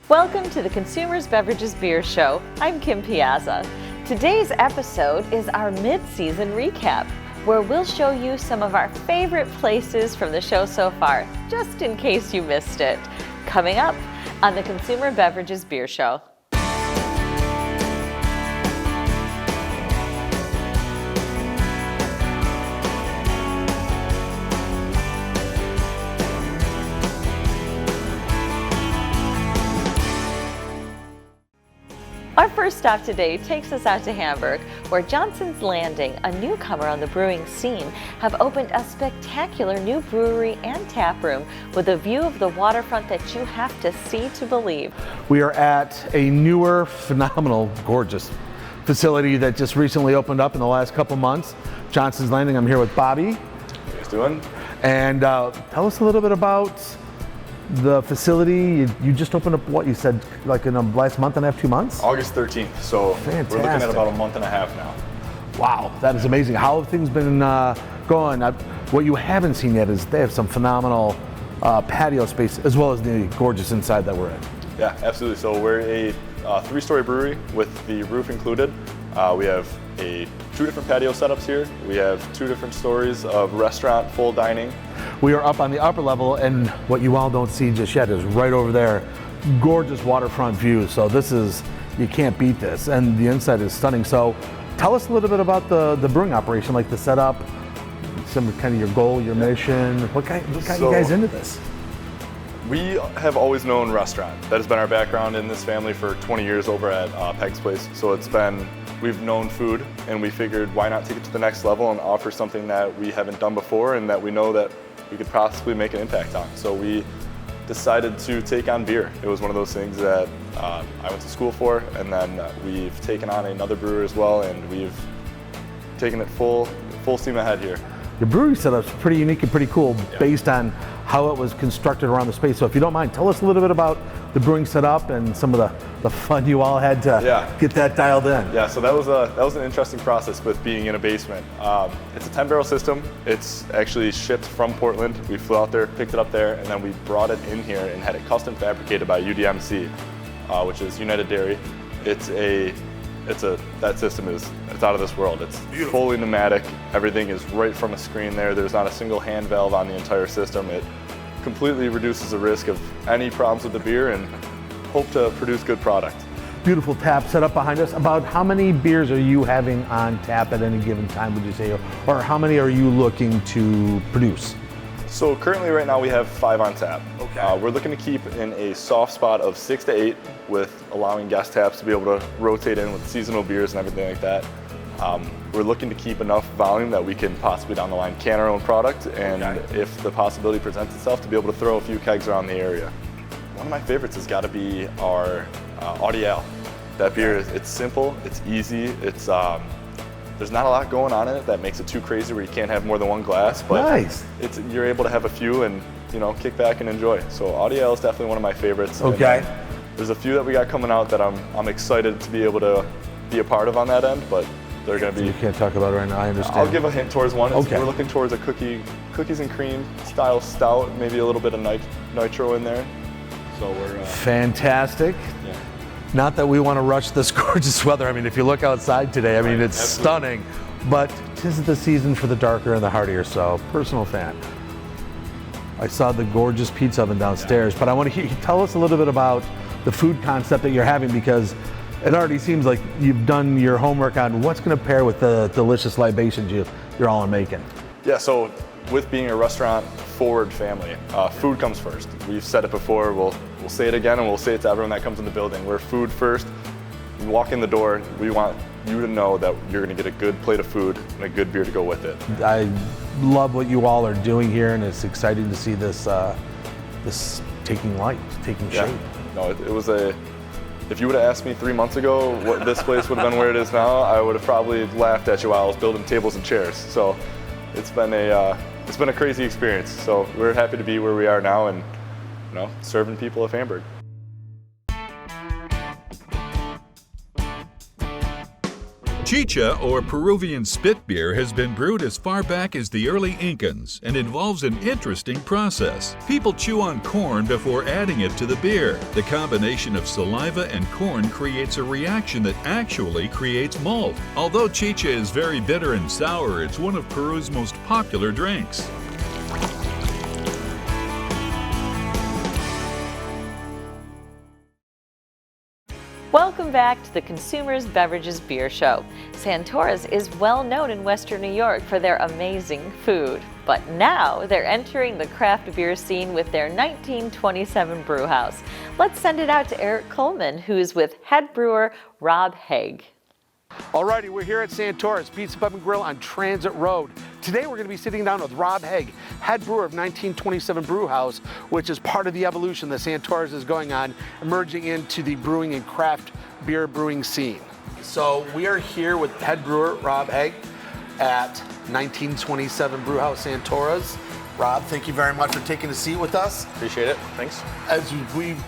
Welcome to the Consumers Beverages Beer Show. I'm Kim Piazza. Today's episode is our mid-season recap, where we'll show you some of our favorite places from the show so far, just in case you missed it. Coming up on the Consumer Beverages Beer Show. Our first stop today takes us out to Hamburg, where Johnson's Landing, a newcomer on the brewing scene, have opened a spectacular new brewery and tap room with a view of the waterfront that you have to see to believe. We are at a newer, phenomenal, gorgeous facility that just recently opened up in the last couple months. Johnson's Landing. I'm here with Bobby. How you guys doing? And tell us a little bit about the facility. You just opened up, what you said, like in the last month and a half, 2 months? August 13th, so Fantastic. We're looking at about a month and a half now. Wow, that is amazing. How have things been going? What you haven't seen yet is they have some phenomenal patio space, as well as the gorgeous inside that we're in. Yeah, absolutely. So we're a 3-story brewery with the roof included. We have 2 different patio setups here. We have 2 different stories of restaurant, full dining. We are up on the upper level, and what you all don't see just yet is right over there, gorgeous waterfront view. So this is, you can't beat this, and the inside is stunning. So tell us a little bit about the brewing operation, like the setup, some kind of your goal, your mission. What got you guys into this? We have always known restaurant. That has been our background in this family for 20 years over at Peg's Place. So we've known food, and we figured why not take it to the next level and offer something that we haven't done before and that we know that we could possibly make an impact on. So we decided to take on beer. It was one of those things that I went to school for, and then we've taken on another brewer as well, and we've taken it full steam ahead here. Your brewery setup's pretty unique and pretty cool, based on how it was constructed around the space. So if you don't mind, tell us a little bit about the brewing setup and some of the fun you all had to get that dialed in. Yeah, so that was an interesting process with being in a basement. It's a 10-barrel system. It's actually shipped from Portland. We flew out there, picked it up there, and then we brought it in here and had it custom fabricated by UDMC, which is United Dairy. That system is out of this world. It's fully pneumatic. Everything is right from a screen there. There's not a single hand valve on the entire system. It completely reduces the risk of any problems with the beer and hope to produce good product. Beautiful tap set up behind us. About how many beers are you having on tap at any given time, would you say? Or how many are you looking to produce? So currently right now we have 5 on tap. Okay. We're looking to keep in a soft spot of 6 to 8 with allowing guest taps to be able to rotate in with seasonal beers and everything like that. We're looking to keep enough volume that we can possibly down the line can our own product, and if the possibility presents itself, to be able to throw a few kegs around the area. One of my favorites has got to be our Audial. That beer, it's simple, it's easy, there's not a lot going on in it that makes it too crazy where you can't have more than 1 glass, but you're able to have a few and kick back and enjoy. So Audial is definitely one of my favorites. Okay. There's a few that we got coming out that I'm excited to be able to be a part of on that end, but they're going to be. You can't talk about it right now, I understand. I'll give a hint towards one. Okay. We're looking towards a cookies and cream style stout, maybe a little bit of nitro in there. So we're fantastic. Yeah. Not that we want to rush this gorgeous weather. I mean, if you look outside today, I mean, it's stunning. But 'tis the season for the darker and the heartier, so personal fan. I saw the gorgeous pizza oven downstairs, but I want to hear you tell us a little bit about the food concept that you're having, because it already seems like you've done your homework on what's going to pair with the delicious libations you're all making. Yeah, so with being a restaurant-forward family, food comes first. We've said it before, we'll say it again, and we'll say it to everyone that comes in the building. We're food first. You walk in the door, we want you to know that you're going to get a good plate of food and a good beer to go with it. I love what you all are doing here, and it's exciting to see this taking light, taking shape. No, it was if you would have asked me 3 months ago what this place would have been where it is now, I would have probably laughed at you while I was building tables and chairs. So it's been a crazy experience. So we're happy to be where we are now and serving people of Hamburg. Chicha, or Peruvian spit beer, has been brewed as far back as the early Incans and involves an interesting process. People chew on corn before adding it to the beer. The combination of saliva and corn creates a reaction that actually creates malt. Although chicha is very bitter and sour, it's one of Peru's most popular drinks. Welcome back to the Consumers Beverages Beer Show. Santora's is well known in Western New York for their amazing food, but now they're entering the craft beer scene with their 1927 brew house. Let's send it out to Eric Coleman, who's with head brewer Rob Haig. Alrighty, we're here at Santora's Pizza Pub and Grill on Transit Road. Today we're going to be sitting down with Rob Haig, head brewer of 1927 Brew House, which is part of the evolution that Santora's is going on, emerging into the brewing and craft beer brewing scene. So we are here with head brewer Rob Haig at 1927 Brew House Santora's. Rob, thank you very much for taking a seat with us. Appreciate it. Thanks. As we've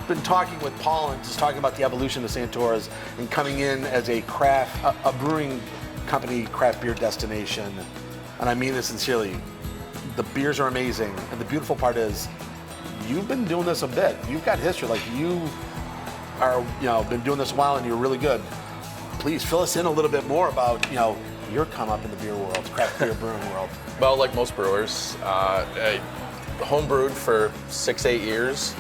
been talking with Paul and just talking about the evolution of Santora's and coming in as a brewing company, craft beer destination, and I mean this sincerely, the beers are amazing, and the beautiful part is you've been doing this a bit. You've got history, like you are, been doing this a while and you're really good. Please fill us in a little bit more about, your come up in the beer world, craft beer brewing world. Well, like most brewers, I homebrewed for 6-8 years.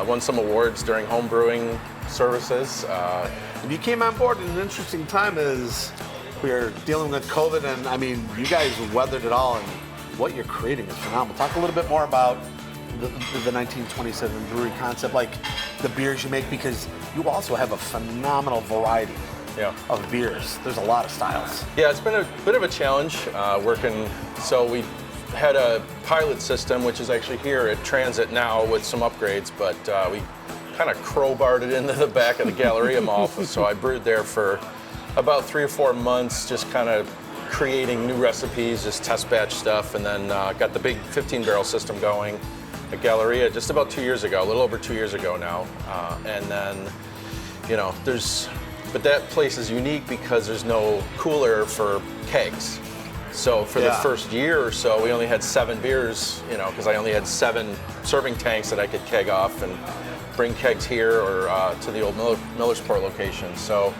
Won some awards during home brewing services. And you came on board at an interesting time as we are dealing with COVID, and I mean, you guys weathered it all, and what you're creating is phenomenal. Talk a little bit more about the 1927 brewery concept, like the beers you make, because you also have a phenomenal variety of beers. There's a lot of styles. Yeah, it's been a bit of a challenge working. So we had a pilot system, which is actually here at Transit now with some upgrades, but we kind of crowbarred it into the back of the Galleria Mall. So I brewed there for about 3 or 4 months, just kind of creating new recipes, just test batch stuff, and then got the big 15-barrel system going at Galleria just about 2 years ago, a little over 2 years ago now. And then, but that place is unique because there's no cooler for kegs. So for the first year or so, we only had 7 beers, because I only had 7 serving tanks that I could keg off and bring kegs here or to the old Millersport location. So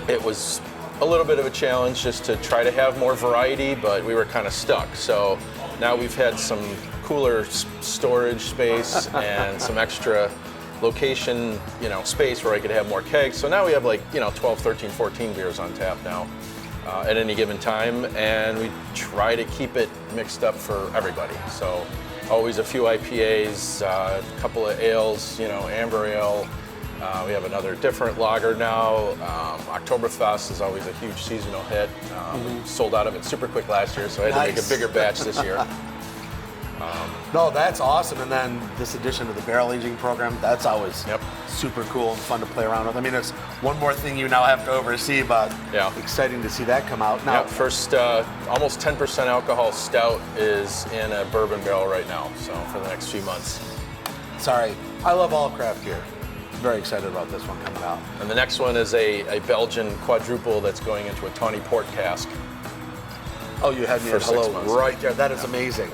it was a little bit of a challenge just to try to have more variety, but we were kind of stuck. So now we've had some cooler storage space and some extra location, space where I could have more kegs. So now we have 12, 13, 14 beers on tap now at any given time, and we try to keep it mixed up for everybody. So always a few IPAs, a couple of ales, amber ale. We have another different lager now. Oktoberfest is always a huge seasonal hit. We sold out of it super quick last year, so I had to make a bigger batch this year. No, that's awesome. And then this addition to the barrel aging program, that's always super cool and fun to play around with. I mean, it's one more thing you now have to oversee, but exciting to see that come out. Now, first almost 10% alcohol stout is in a bourbon barrel right now, so for the next few months. Sorry, I love all craft beer. Very excited about this one coming out. And the next one is a Belgian quadruple that's going into a tawny port cask. Oh, you had me at hello right there. That is amazing.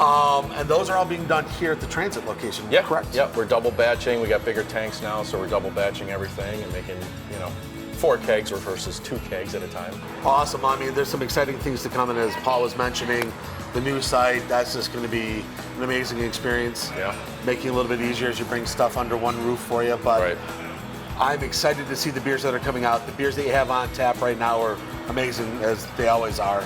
And those are all being done here at the Transit location, correct? Yep, we're double batching. We got bigger tanks now, so we're double batching everything and making, 4 kegs versus 2 kegs at a time. Awesome. I mean, there's some exciting things to come, and as Paul was mentioning, the new site, that's just going to be an amazing experience. Yeah. Making it a little bit easier as you bring stuff under one roof for you. But I'm excited to see the beers that are coming out. The beers that you have on tap right now are amazing, as they always are.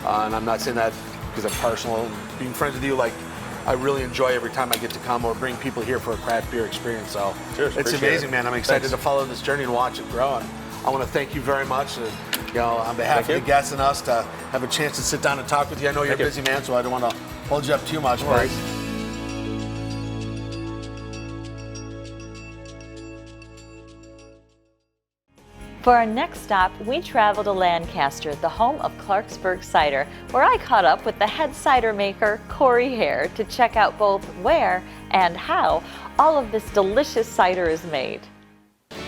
And I'm not saying that because I'm partial. Being friends with you, I really enjoy every time I get to come or bring people here for a craft beer experience. So it's amazing, man. I'm excited to follow this journey and watch it grow. And I want to thank you very much, on behalf of the guests and us, to have a chance to sit down and talk with you. I know you're a busy man, so I don't want to hold you up too much. But For our next stop, we travel to Lancaster, the home of Clarksburg Cider, where I caught up with the head cider maker, Corey Hare, to check out both where and how all of this delicious cider is made.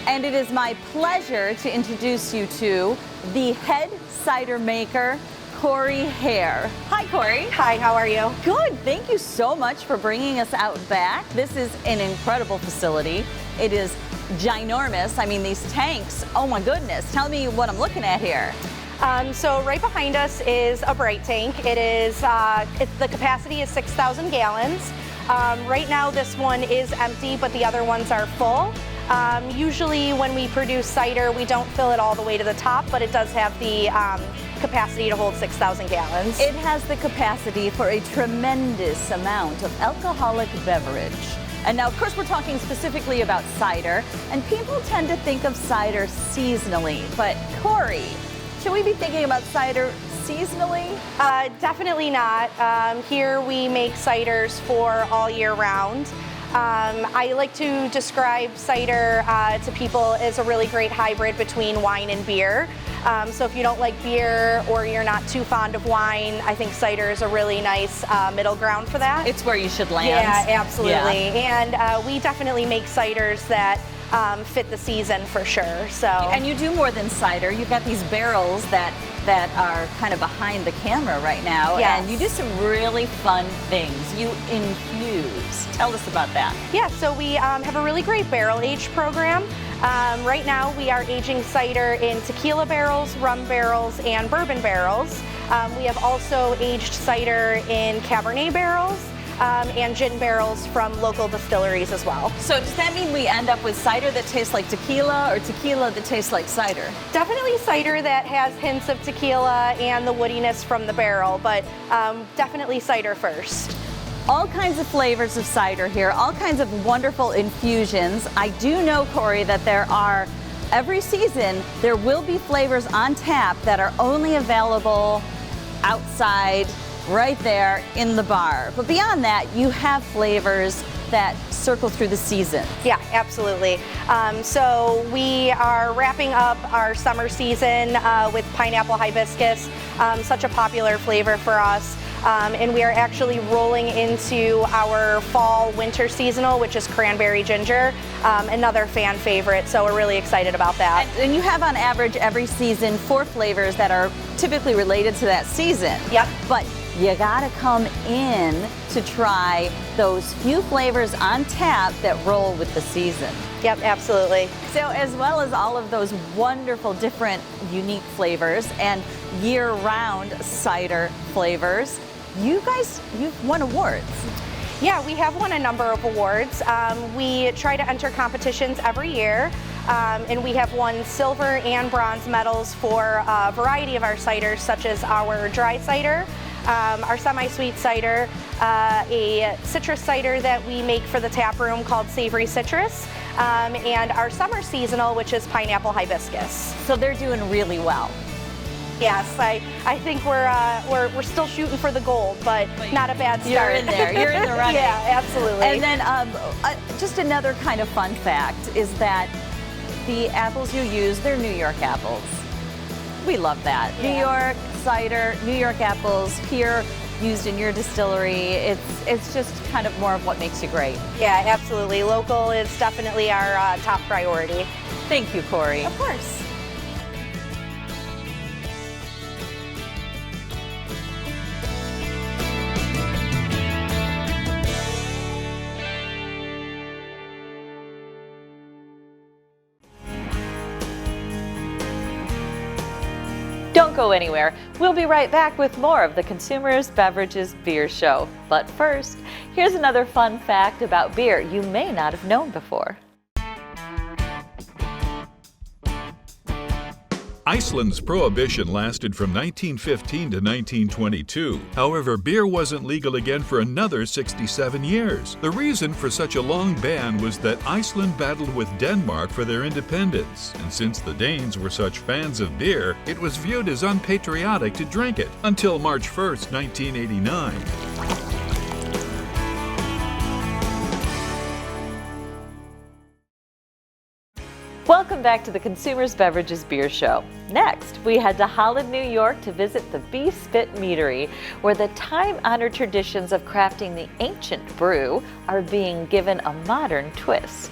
And it is my pleasure to introduce you to the head cider maker, Corey Hare. Hi, Corey. Hi, how are you? Good. Thank you so much for bringing us out back. This is an incredible facility. It is ginormous. I mean, these tanks, oh my goodness. Tell me what I'm looking at here. So right behind us is a bright tank. It is, the capacity is 6,000 gallons. Right now this one is empty, but the other ones are full. Usually when we produce cider, we don't fill it all the way to the top, but it does have the capacity to hold 6,000 gallons. It has the capacity for a tremendous amount of alcoholic beverage. And now, of course, we're talking specifically about cider, and people tend to think of cider seasonally. But Corey, should we be thinking about cider seasonally? Definitely not. Here we make ciders for all year round. I like to describe cider to people as a really great hybrid between wine and beer. So if you don't like beer or you're not too fond of wine, I think cider is a really nice middle ground for that. It's where you should land. Yeah, absolutely. Yeah. And we definitely make ciders that fit the season for sure. So. And you do more than cider. You've got these barrels that are kind of behind the camera right now. Yes. And you do some really fun things. You infuse. Tell us about that. Yeah, so we have a really great barrel age program. Right now we are aging cider in tequila barrels, rum barrels, and bourbon barrels. We have also aged cider in Cabernet barrels and gin barrels from local distilleries as well. So does that mean we end up with cider that tastes like tequila or tequila that tastes like cider? Definitely cider that has hints of tequila and the woodiness from the barrel, but definitely cider first. All kinds of flavors of cider here, all kinds of wonderful infusions. I do know, Corey, that every season, there will be flavors on tap that are only available outside, right there in the bar. But beyond that, you have flavors that circle through the season. Yeah, absolutely. So we are wrapping up our summer season with pineapple hibiscus, such a popular flavor for us. And we are actually rolling into our fall winter seasonal, which is cranberry ginger, another fan favorite. So we're really excited about that. And you have on average every season 4 flavors that are typically related to that season. Yep. But you gotta come in to try those few flavors on tap that roll with the season. Yep, absolutely. So as well as all of those wonderful different unique flavors and year-round cider flavors, you've won awards. Yeah, we have won a number of awards. We try to enter competitions every year, and we have won silver and bronze medals for a variety of our ciders, such as our dry cider, our semi-sweet cider, a citrus cider that we make for the tap room called Savory Citrus, and our summer seasonal, which is pineapple hibiscus. So they're doing really well. Yes, I think we're still shooting for the gold, but not a bad start. You're in there. You're in the running. Yeah, absolutely. And then just another kind of fun fact is that the apples you use, they're New York apples. We love that. Yeah. New York cider, New York apples here used in your distillery. It's just kind of more of what makes you great. Yeah, absolutely. Local is definitely our top priority. Thank you, Corey. Of course. Don't go anywhere. We'll be right back with more of the Consumers Beverages Beer Show. But first, here's another fun fact about beer you may not have known before. Iceland's prohibition lasted from 1915 to 1922. However, beer wasn't legal again for another 67 years. The reason for such a long ban was that Iceland battled with Denmark for their independence, and since the Danes were such fans of beer, it was viewed as unpatriotic to drink it until March 1st, 1989. Welcome back to the Consumers Beverages Beer Show. Next, we head to Holland, New York to visit the Bee Spit Meadery, where the time-honored traditions of crafting the ancient brew are being given a modern twist.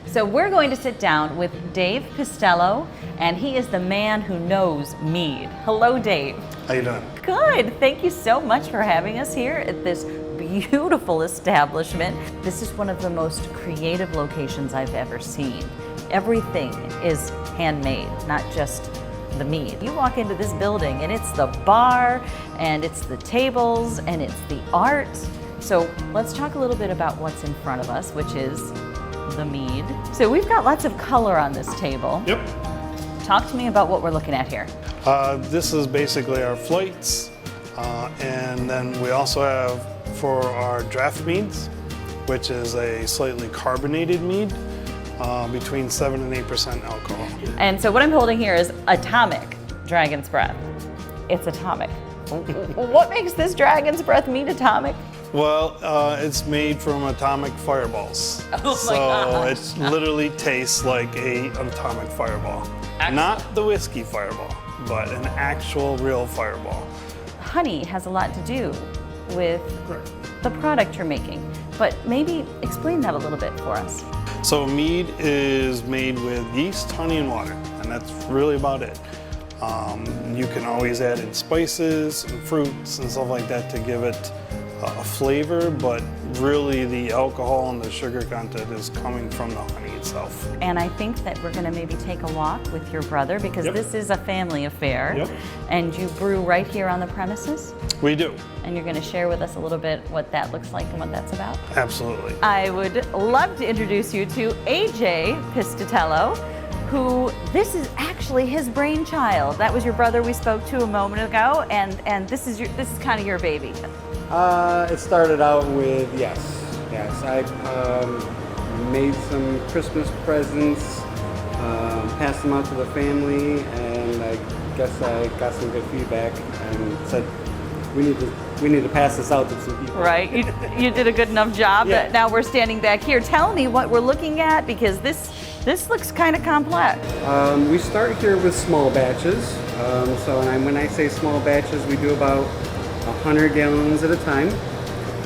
So we're going to sit down with Dave Pistello, and he is the man who knows mead. Hello, Dave. How you doing? Good. Thank you so much for having us here at this beautiful establishment. This is one of the most creative locations I've ever seen. Everything is handmade, not just the mead. You walk into this building and it's the bar, and it's the tables, and it's the art. So let's talk a little bit about what's in front of us, which is the mead. So we've got lots of color on this table. Yep. Talk to me about what we're looking at here. This is basically our flights, and then we also have for our draft meads, which is a slightly carbonated mead, between 7 and 8% alcohol. And so what I'm holding here is Atomic Dragon's Breath. It's atomic. What makes this Dragon's Breath mead atomic? Well, it's made from atomic fireballs. Oh my gosh. So it literally tastes like an atomic fireball. Excellent. Not the whiskey fireball, but an actual real fireball. Honey has a lot to do with the product you're making, but maybe explain that a little bit for us. So mead is made with yeast, honey, and water, and that's really about it. You can always add in spices and fruits and stuff like that to give it a flavor, but really the alcohol and the sugar content is coming from the honey itself. And I think that we're going to maybe take a walk with your brother, because Yep. this is a family affair. Yep. And you brew right here on the premises, We do, and you're going to share with us a little bit what that looks like and what that's about. absolutely. I would love to introduce you to AJ Pistatello, who this is actually his brainchild. That was your brother we spoke to a moment ago, and this is kind of your baby. It started out with yes. I made some Christmas presents, passed them out to the family, and I guess I got some good feedback and said we need to pass this out to some people. Right, you did a good enough job Yeah. that now we're standing back here. Tell me what we're looking at, because this looks kind of complex. We start here with small batches. When I say small batches, we do about 100 gallons at a time.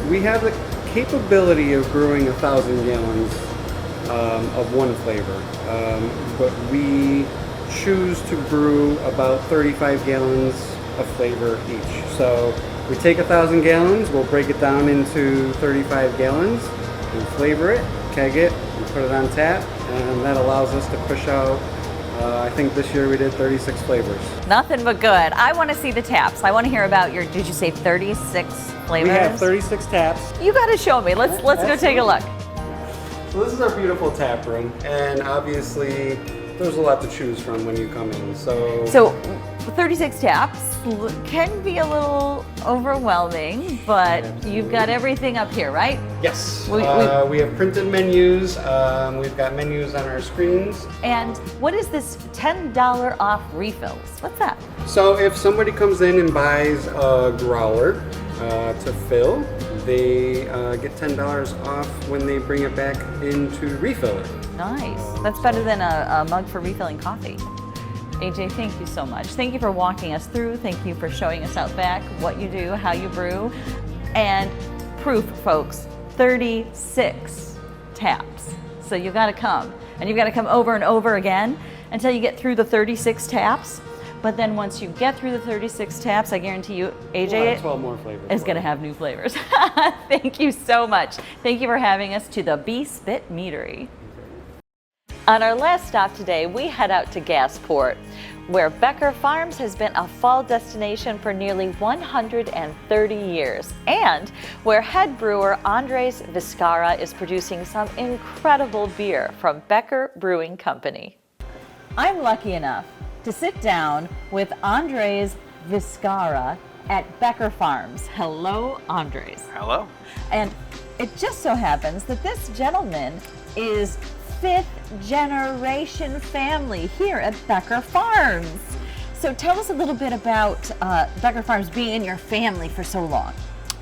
We have the capability of brewing 1,000 gallons of one flavor, but we choose to brew about 35 gallons of flavor each. So we take 1,000 gallons, we'll break it down into 35 gallons, and flavor it, keg it, and put it on tap, and that allows us to push out, I think this year we did 36 flavors. Nothing but good. I want to see the taps. I want to hear about your, did you say 36 flavors? We have 36 taps. You got to show me. Let's go take a look. So this is our beautiful tap room, and obviously there's a lot to choose from when you come in. So 36 taps can be a little overwhelming, but you've got everything up here, right? Yes, We we have printed menus. We've got menus on our screens. And what is this $10 off refills? What's that? So if somebody comes in and buys a growler to fill, they get $10 off when they bring it back in to refill it. Nice. That's better than a mug for refilling coffee. AJ, thank you so much. Thank you for walking us through. Thank you for showing us out back what you do, how you brew. And proof, folks, 36 taps. So you've got to come. And you've got to come over and over again until you get through the 36 taps. But then once you get through the 36 taps, I guarantee you, We'll AJ have 12 more flavors. is going to have new flavors. Thank you so much. Thank you for having us to the Bee-Spit Meadery. On our last stop today, we head out to Gasport, where Becker Farms has been a fall destination for nearly 130 years, and where head brewer Andres Vizcarra is producing some incredible beer from Becker Brewing Company. I'm lucky enough to sit down with Andres Vizcarra at Becker Farms. Hello, Andres. Hello. And it just so happens that this gentleman is fifth generation family here at Becker Farms. So tell us a little bit about Becker Farms being in your family for so long.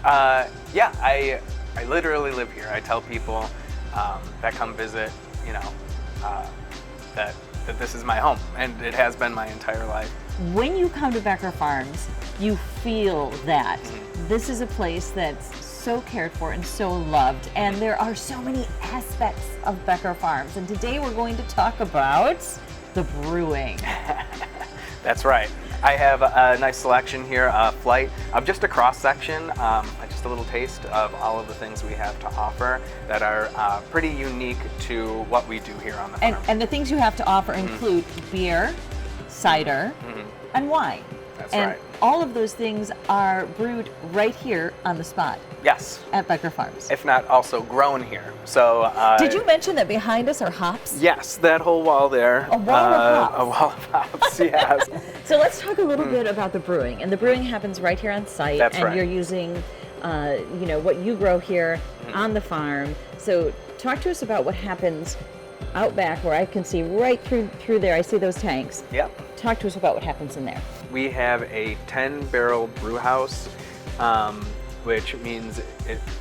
Yeah, I literally live here. I tell people that come visit, that this is my home, and it has been my entire life. When you come to Becker Farms, you feel that this is a place that's so cared for and so loved, and there are so many aspects of Becker Farms. And today we're going to talk about the brewing. That's right. I have a nice selection here, a flight of just a cross section, just a little taste of all of the things we have to offer that are pretty unique to what we do here on the farm. And the things you have to offer include beer, cider, and wine. That's and right. all of those things are brewed right here on the spot Yes, at Becker Farms. if not also grown here. So Did you mention that behind us are hops? Yes, that whole wall there. A wall of hops. A wall of hops, yes. So let's talk a little bit about the brewing. And the brewing happens right here on site. That's and right. you're using, what you grow here on the farm. So talk to us about what happens out back where I can see right through there. I see those tanks. Yep. Talk to us about what happens in there. We have a 10-barrel brew house, which means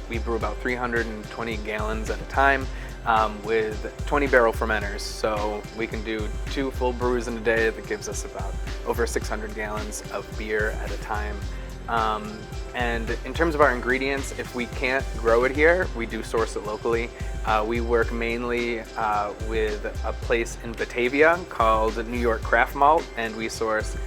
we brew about 320 gallons at a time with 20-barrel fermenters. So we can do 2 full brews in a day. That gives us about over 600 gallons of beer at a time. And in terms of our ingredients, if we can't grow it here, we do source it locally. We work mainly with a place in Batavia called New York Craft Malt, and we source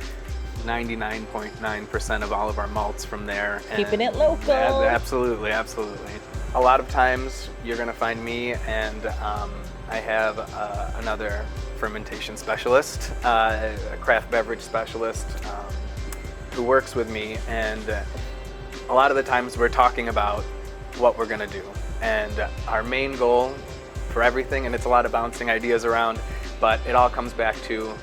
99.9% of all of our malts from there. Keeping it local. Absolutely, absolutely. A lot of times you're gonna find me and I have another fermentation specialist, a craft beverage specialist who works with me, and a lot of the times we're talking about what we're gonna do. And our main goal for everything, and it's a lot of bouncing ideas around, but it all comes back to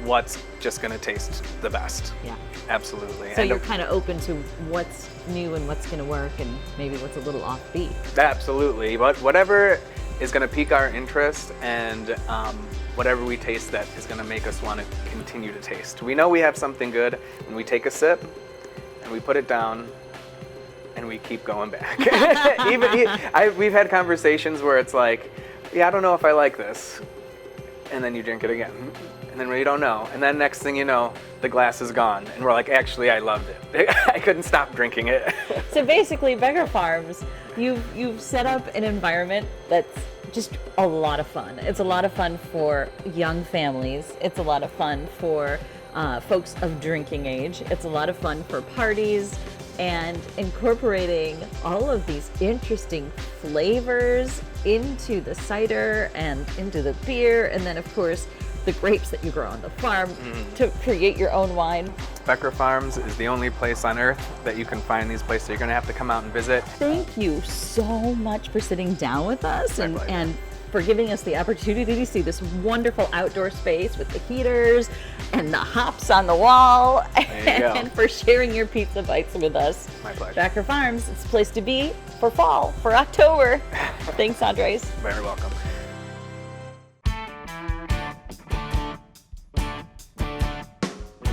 what's just gonna taste the best. Yeah. Absolutely. So And you're kind of open to what's new and what's going to work and maybe what's a little offbeat. Absolutely, but whatever is gonna pique our interest and whatever we taste that is gonna make us wanna continue to taste. We know we have something good and we take a sip and we put it down and we keep going back. We've had conversations where it's like, yeah, I don't know if I like this. And then you drink it again. And then we don't know. And then next thing you know, the glass is gone. And we're like, actually, I loved it. I couldn't stop drinking it. So basically, Becker Farms, you've set up an environment that's just a lot of fun. It's a lot of fun for young families. It's a lot of fun for folks of drinking age. It's a lot of fun for parties, and incorporating all of these interesting flavors into the cider and into the beer, and then of course the grapes that you grow on the farm to create your own wine. Becker Farms is the only place on earth that you can find these places. So you're gonna have to come out and visit. Thank you so much for sitting down with us My pleasure. and for giving us the opportunity to see this wonderful outdoor space with the heaters and the hops on the wall, There you go. and for sharing your pizza bites with us. My pleasure. Becker Farms, it's a place to be for fall, for October. Thanks, Andres. Very welcome.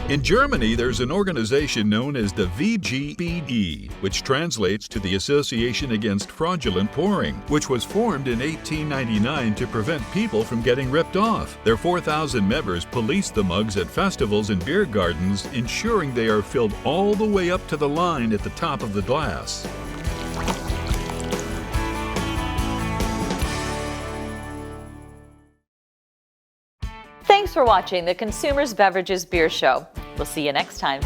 In Germany, there's an organization known as the VGBE, which translates to the Association Against Fraudulent Pouring, which was formed in 1899 to prevent people from getting ripped off. Their 4,000 members police the mugs at festivals and beer gardens, ensuring they are filled all the way up to the line at the top of the glass. Thanks for watching the Consumers Beverages Beer Show. We'll see you next time.